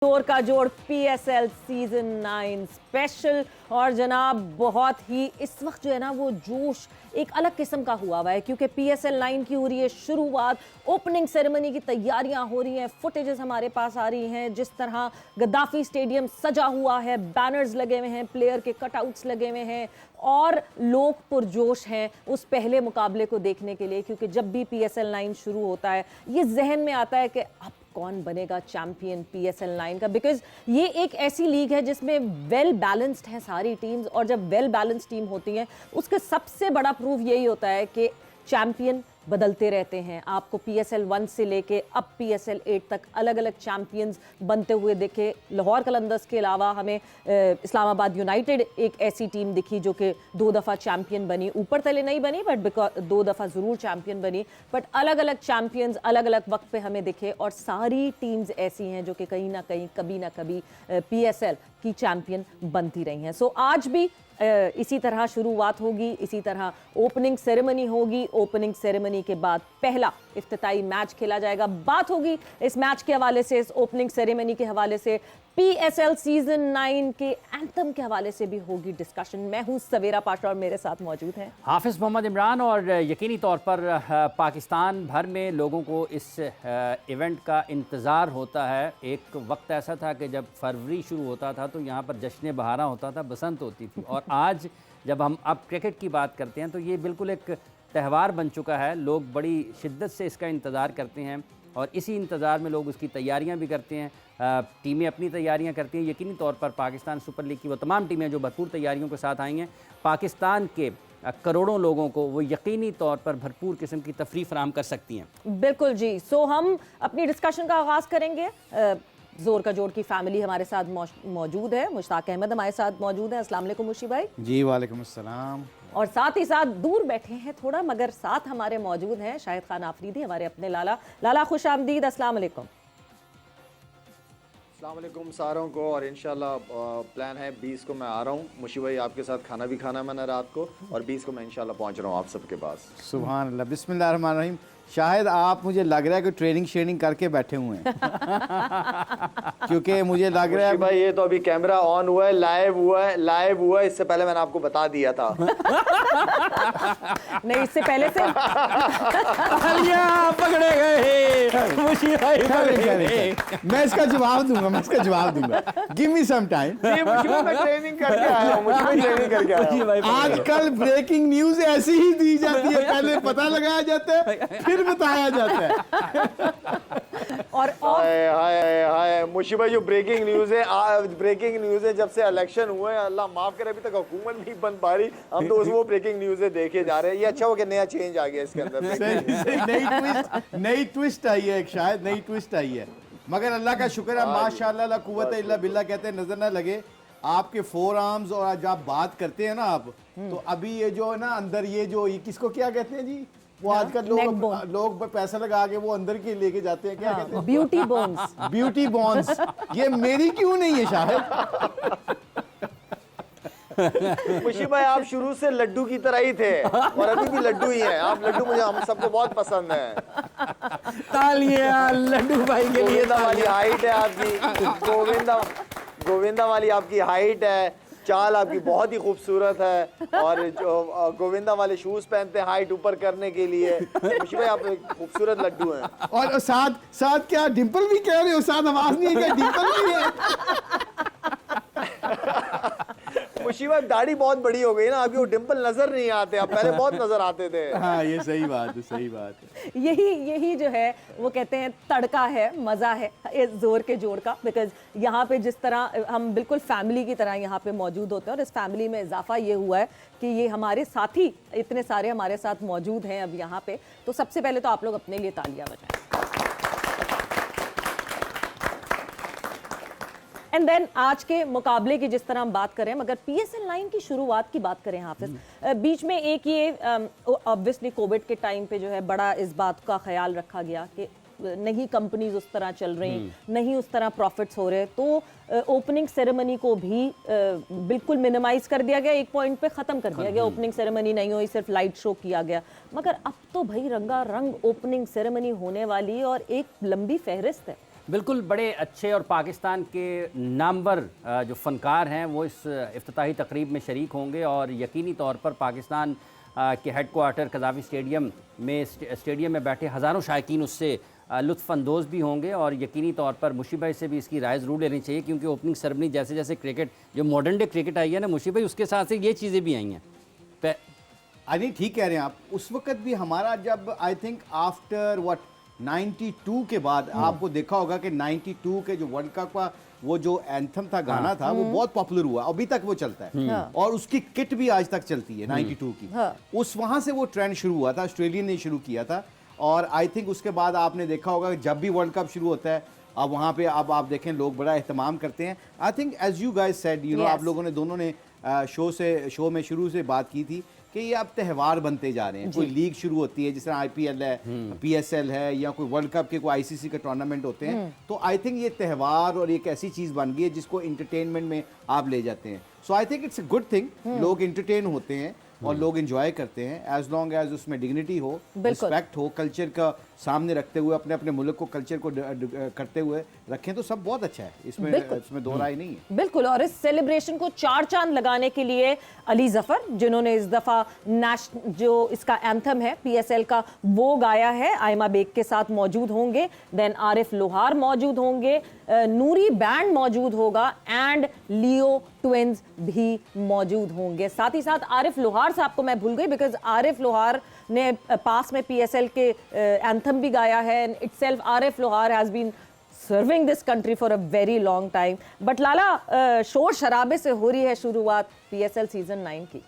जोर का जोड़ पीएसएल सीजन 9 स्पेशल। और जनाब बहुत ही इस वक्त जो है ना वो जोश एक अलग किस्म का हुआ है क्योंकि पीएसएल 9 की हो रही है शुरुआत। ओपनिंग सेरेमनी की तैयारियां हो रही हैं, फुटेजेस हमारे पास आ रही हैं, जिस तरह गद्दाफी स्टेडियम सजा हुआ है, बैनर्स लगे हुए हैं, प्लेयर के कटआउट्स लगे हुए हैं और लोग पुरजोश हैं उस पहले मुकाबले को देखने के लिए। क्योंकि जब भी पीएसएल 9 शुरू होता है ये जहन में आता है कि अब कौन बनेगा चैंपियन पीएसएल 9 का, बिकॉज ये एक ऐसी लीग है जिसमें वेल बैलेंस्ड है सारी टीम्स। और जब वेल बैलेंस्ड टीम होती है उसका सबसे बड़ा प्रूफ यही होता है कि चैंपियन बदलते रहते हैं। आपको पीएसएल 1 से लेके अब पीएसएल 8 तक अलग अलग चैंपियंस बनते हुए दिखे। लाहौर कलंदर्स के अलावा हमें इस्लामाबाद यूनाइटेड एक ऐसी टीम दिखी जो कि 2 दफ़ा चैंपियन बनी, ऊपर तले नहीं बनी बट 2 दफ़ा ज़रूर चैंपियन बनी। बट अलग अलग चैंपियंस अलग अलग वक्त पे हमें दिखे और सारी टीम्स ऐसी हैं जो कि कहीं ना कहीं कभी ना कभी पीएसएल की चैंपियन बनती रही हैं। सो आज भी इसी तरह शुरुआत होगी, इसी तरह ओपनिंग सेरेमनी होगी। ओपनिंग सेरेमनी के बाद पहला इफ्तिताई मैच खेला जाएगा। बात होगी इस मैच के हवाले से, इस ओपनिंग सेरेमनी के हवाले से, पीएसएल सीजन 9 के एंथम के हवाले से भी होगी डिस्कशन। मैं हूं सवेरा पाशा और मेरे साथ मौजूद हैं हाफिज़ मोहम्मद इमरान। और यकीनी तौर पर पाकिस्तान भर में लोगों को इस इवेंट का इंतज़ार होता है। एक वक्त ऐसा था कि जब फरवरी शुरू होता था तो यहाँ पर जश्न बहारा होता था, बसंत होती थी। और आज जब हम अब क्रिकेट की बात करते हैं तो ये बिल्कुल एक त्यौहार बन चुका है। लोग बड़ी शिद्दत से इसका इंतज़ार करते हैं और इसी इंतज़ार में लोग उसकी तैयारियां भी करते हैं। टीमें अपनी तैयारियां करती हैं। यकीनी तौर पर पाकिस्तान सुपर लीग की वो तमाम टीमें जो भरपूर तैयारियों के साथ आई हैं, पाकिस्तान के करोड़ों लोगों को वो यकीनी तौर पर भरपूर किस्म की तफरीह फराहम कर सकती हैं। बिल्कुल जी। सो हम अपनी डिस्कशन का आगाज़ करेंगे। जोर का जोड़ की फैमिली हमारे साथ मौजूद है। मुश्ताक अहमद हमारे साथ मौजूद है। अस्सलाम वालेकुम मुशी भाई। जी वालेकुम अस्सलाम। और साथ ही साथ दूर बैठे हैं थोड़ा मगर साथ हमारे मौजूद हैं शाहिद खान आफरीदी, हमारे अपने लाला खुश आमदीद। अस्सलाम वालेकुम। अस्सलाम वालेकुम सारों को। और इंशाल्लाह प्लान है 20 को मैं आ रहा हूँ मुशी भाई, आपके साथ खाना भी खाना मैंने रात को, और 20 को मैं इंशाल्लाह पहुँच रहा हूँ आप सबके पास। सुभान अल्लाह, बिस्मिल्लाह रहमान रहीम। शायद आप मुझे लग रहा है कि ट्रेनिंग शेनिंग करके बैठे हुए हैं क्योंकि मुझे लग रहा है भाई ये तो अभी कैमरा ऑन हुआ है, लाइव हुआ है। इससे पहले मैंने आपको बता दिया था। नहीं, इससे पहले से पकड़े गए मैं इसका जवाब दूंगा, गिव मी सम टाइम। मैं ट्रेनिंग करके आया हूँ। आजकल ब्रेकिंग न्यूज ऐसी ही दी जाती है, पहले पता लगाया जाता है फिर बताया जाता है। और हाय मुशी भाई, जो ब्रेकिंग न्यूज है जब से इलेक्शन हुए, अल्लाह माफ करे अभी तक हुकूमत नहीं बन पा रही, हम तो वो ब्रेकिंग न्यूज देखे जा रहे हैं। ये अच्छा हो कि नया चेंज आ गया इसके अंदर। नई ट्विस्ट आई है, शायद नई ट्विस्ट आई है, मगर अल्लाह का शुक्र है माशाअल्लाह ला कुव्वत इल्ला बिल्लाह। कहते हैं नजर ना लगे आपके 4 आर्म्स। और जब आप बात करते हैं ना आप, तो अभी ये जो है ना अंदर ये किसको क्या कहते हैं जी, वो आजकल लोग पैसा लगा के वो अंदर के लेके जाते हैं, क्या कहते हैं, ब्यूटी बोन्स। ये मेरी क्यों नहीं है शायद? मुशी भाई आप शुरू से लड्डू की तरह ही थे और अभी भी लड्डू ही हैं। आप लड्डू मुझे हम सबको बहुत पसंद है। तालियां लड्डू भाई के लिए। गोविंदा वाली हाइट है आपकी, गोविंदा वाली आपकी हाइट है, चाल आपकी बहुत ही खूबसूरत है। और जो गोविंदा वाले शूज पहनते हैं हाइट ऊपर करने के लिए। मुशी भाई आप खूबसूरत लड्डू हैं। और साथ क्या डिंपल भी कह रहे हो? साथ आवाज नहीं है, क्या डिंपल भी है? मुशी भाई दाढ़ी बहुत बड़ी हो गई ना, अभी वो डिंपल नजर नहीं आते, अब पहले बहुत नजर आते थे। हाँ ये सही बात है। यही जो है वो कहते हैं तड़का है, मज़ा है इस जोर के जोड़ का। बिकॉज यहाँ पे जिस तरह हम बिल्कुल फैमिली की तरह यहाँ पे मौजूद होते हैं और इस फैमिली में इजाफा ये हुआ है कि ये हमारे साथी इतने सारे हमारे साथ मौजूद हैं अब यहाँ पे। तो सबसे पहले तो आप लोग अपने लिए तालियां बजाएं। एंड देन आज के मुकाबले की जिस तरह हम बात करें, मगर पीएसएल 9 की शुरुआत की बात करें हाफिज, बीच में एक ये ऑब्वियसली कोविड के टाइम पे जो है बड़ा इस बात का ख्याल रखा गया कि नहीं कंपनीज उस तरह चल रही, नहीं उस तरह प्रॉफिट्स हो रहे, तो ओपनिंग सेरेमनी को भी बिल्कुल मिनिमाइज कर दिया गया, एक पॉइंट पे ख़त्म कर दिया गया। ओपनिंग सेरेमनी नहीं हुई, सिर्फ लाइट शो किया गया। मगर अब तो भाई रंगा रंग ओपनिंग सेरेमनी होने वाली और एक लंबी फहरिस्त है। बिल्कुल, बड़े अच्छे और पाकिस्तान के नामवर जो फ़नकार हैं वो इस इफ्तिताही तकरीब में शरीक होंगे और यकीनी तौर पर पाकिस्तान के हेडक्वार्टर कज़ाफ़ी स्टेडियम में बैठे हज़ारों शायकीन उससे लुत्फ़अंदोज़ भी होंगे और यकीनी तौर पर मुशी भाई से भी इसकी राय ज़रूर लेनी चाहिए, क्योंकि ओपनिंग सेरेमनी जैसे जैसे क्रिकेट जो मॉडर्न डे क्रिकेट आई है ना मुशी भाई, उसके साथ से ये चीज़ें भी आई हैं। नहीं, ठीक कह रहे हैं आप। उस वक्त भी हमारा जब आई थिंक आफ्टर व्हाट 92 के बाद आपको देखा होगा कि 92 के जो वर्ल्ड कप का वो जो एंथम था, गाना था, वो बहुत पॉपुलर हुआ, अभी तक वो चलता है और उसकी किट भी आज तक चलती है 92 की। उस वहां से वो ट्रेंड शुरू हुआ था, ऑस्ट्रेलिया ने शुरू किया था और आई थिंक उसके बाद आपने देखा होगा कि जब भी वर्ल्ड कप शुरू होता है अब वहाँ पे अब आप देखें लोग बड़ा एहतमाम करते हैं। I think as you guys said, you know, आप लोगों ने दोनों ने शो में शुरू से बात की थी कि ये अब त्यौहार बनते जा रहे हैं। कोई लीग शुरू होती है, जिस तरह IPL है, PSL है, या कोई वर्ल्ड कप के कोई ICC के टूर्नामेंट होते हैं, तो आई थिंक ये त्यौहार और एक ऐसी चीज़ बन गई है जिसको इंटरटेनमेंट में आप ले जाते हैं। So I think it's a good thing, लोग इंटरटेन होते हैं और लोग एंजॉय करते हैं एज लॉन्ग एज उसमें डिग्निटी हो, रिस्पेक्ट हो, कल्चर का सामने रखते हुए अपने अपने मुल्क को कल्चर को करते हुए रखें, तो सब बहुत अच्छा है। इसमें दो राय नहीं है। बिल्कुल। और इस सेलिब्रेशन को चार चांद लगाने के लिए अली जफर, जिन्होंने इस दफा जो इसका एंथम है PSL का वो गाया है, आयमा बेग के साथ मौजूद होंगे। देन आरिफ लोहार मौजूद होंगे, नूरी बैंड मौजूद होगा एंड लियो ट्विंस भी मौजूद होंगे। साथ ही साथ आरिफ लोहार साहब को मैं भूल गई, बिकॉज आरिफ लोहार ने पास में PSL के एंथम भी गाया है। Itself Arif Lohar has been serving this country for a very long time. But Lala, शोर शराबे से हो रही है शुरुआत PSL सीजन 9 की।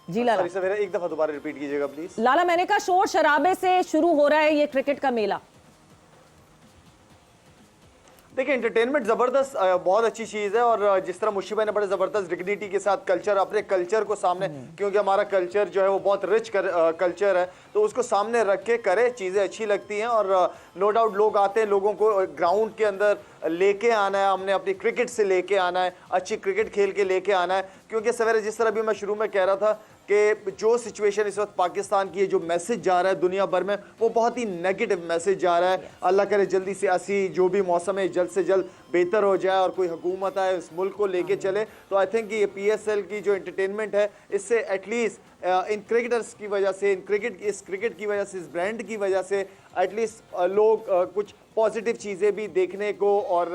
जी लाला, एक दफा दोबारा रिपीट कीजिएगा प्लीज। लाला, मैंने कहा शोर शराबे से शुरू हो रहा है ये क्रिकेट का मेला। देखिए, एंटरटेनमेंट ज़बरदस्त बहुत अच्छी चीज़ है और जिस तरह मुशी भाई ने बड़े ज़बरदस्त डिग्निटी के साथ कल्चर, अपने कल्चर को सामने, क्योंकि हमारा कल्चर जो है वो बहुत रिच कल्चर है, तो उसको सामने रख के करे, चीज़ें अच्छी लगती हैं और नो डाउट लोग आते हैं, लोगों को ग्राउंड के अंदर लेके आना है, हमने अपनी क्रिकेट से लेके आना है, अच्छी क्रिकेट खेल के लेके आना है। क्योंकि सवेरे जिस तरह भी मैं शुरू में कह रहा था कि जो सिचुएशन इस वक्त पाकिस्तान की है, जो मैसेज जा रहा है दुनिया भर में, वो बहुत ही नेगेटिव मैसेज जा रहा है। अल्लाह करे जल्दी से असी जो भी मौसम है जल्द से जल्द बेहतर हो जाए और कोई हुकूमत आए इस मुल्क को लेके चले। तो आई थिंक ये PSL की जो एंटरटेनमेंट है, इससे एटलीस्ट इन क्रिकेटर्स की वजह से, इस क्रिकेट की वजह से, इस ब्रांड की वजह से एटलीस्ट लोग कुछ पॉजिटिव चीज़ें भी देखने को और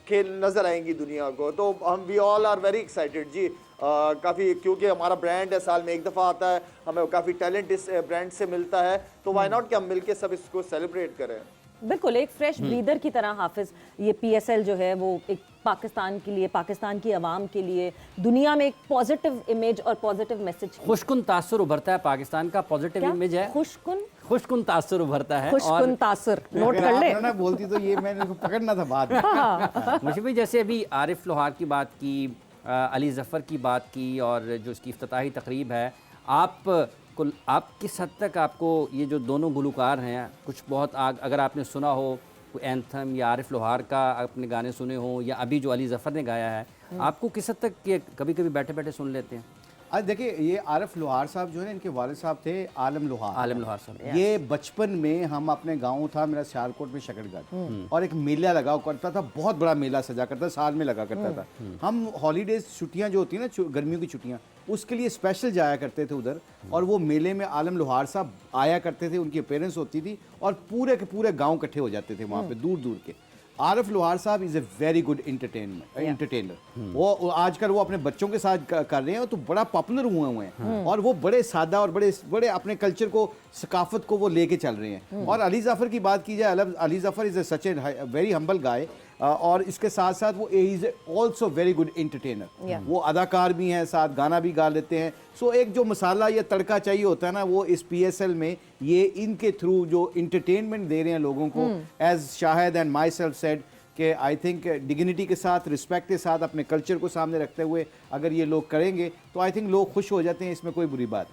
खेल नज़र आएंगी दुनिया को। तो हम we all are very excited जी, काफ़ी, क्योंकि हमारा ब्रांड है, साल में एक दफ़ा आता है, हमें काफ़ी टैलेंट इस ब्रांड से मिलता है, तो वाई नॉट कि हम मिलके सब इसको सेलिब्रेट करें। बिल्कुल, एक फ्रेश ब्रीदर की तरह हाफिज, ये PSL जो है वो एक पाकिस्तान के लिए, पाकिस्तान की आवाम के लिए दुनिया में एक पॉजिटिव इमेज और पॉजिटिव मैसेज, खुशकुन तासुर उभरता है पाकिस्तान का, पॉजिटिव इमेज है, खुशकुन तासुर उभरता है। खुशकुन तासुर नोट कर ले ना, बोलती तो ये मैंने पकड़ना था बाद में। मुझे भी जैसे अभी आरिफ लोहार की बात की, अली जफ़र की बात की और जो इसकी इफ्तिताही तकरीब है, आप किस हद तक आपको ये जो दोनों गुलकार हैं, कुछ बहुत अगर आपने सुना हो कोई एंथम या आरिफ लोहार का आपने गाने सुने हो या अभी जो अली जफ़र ने गाया है, आपको किस हद तक ये कभी कभी बैठे बैठे सुन लेते हैं? आज देखिए, ये आरिफ लोहार साहब जो है, इनके वालिद साहब थे आलम लोहार साहब। ये बचपन में हम अपने गांव था मेरा सियालकोट में शकरगढ़, और एक मेला लगा करता था, बहुत बड़ा मेला सजा करता, साल में लगा करता था। हम हॉलीडेज छुट्टियां जो होती है ना, गर्मियों की छुट्टियां, उसके लिए स्पेशल जाया करते थे उधर, और वो मेले में आलम लोहार साहब आया करते थे, उनकी अपीयरेंस होती थी और पूरे के पूरे गाँव इकट्ठे हो जाते थे वहाँ पे, दूर दूर के। आरिफ लोहार साहब is a very good entertainer. वो आजकल वो अपने बच्चों के साथ कर रहे हैं, तो बड़ा पॉपुलर हुए हैं और वो बड़े सादा और बड़े अपने कल्चर को, सकाफत को वो लेके चल रहे हैं। और अली जफ़र की बात की जाए, Ali Zafar is such a very humble गाय, और इसके साथ साथ वो is also very good entertainer. वो अदाकार भी हैं, साथ गाना भी गा लेते हैं। सो एक जो मसाला या तड़का चाहिए होता है ना, वो इस PSL में ये इनके थ्रू जो इंटरटेनमेंट दे रहे हैं लोगों को, as Shahid and myself said कि आई थिंक डिग्निटी के साथ, रिस्पेक्ट के साथ, अपने कल्चर को सामने रखते हुए अगर ये लोग करेंगे तो आई थिंक लोग खुश हो जाते हैं, इसमें कोई बुरी बात नहीं।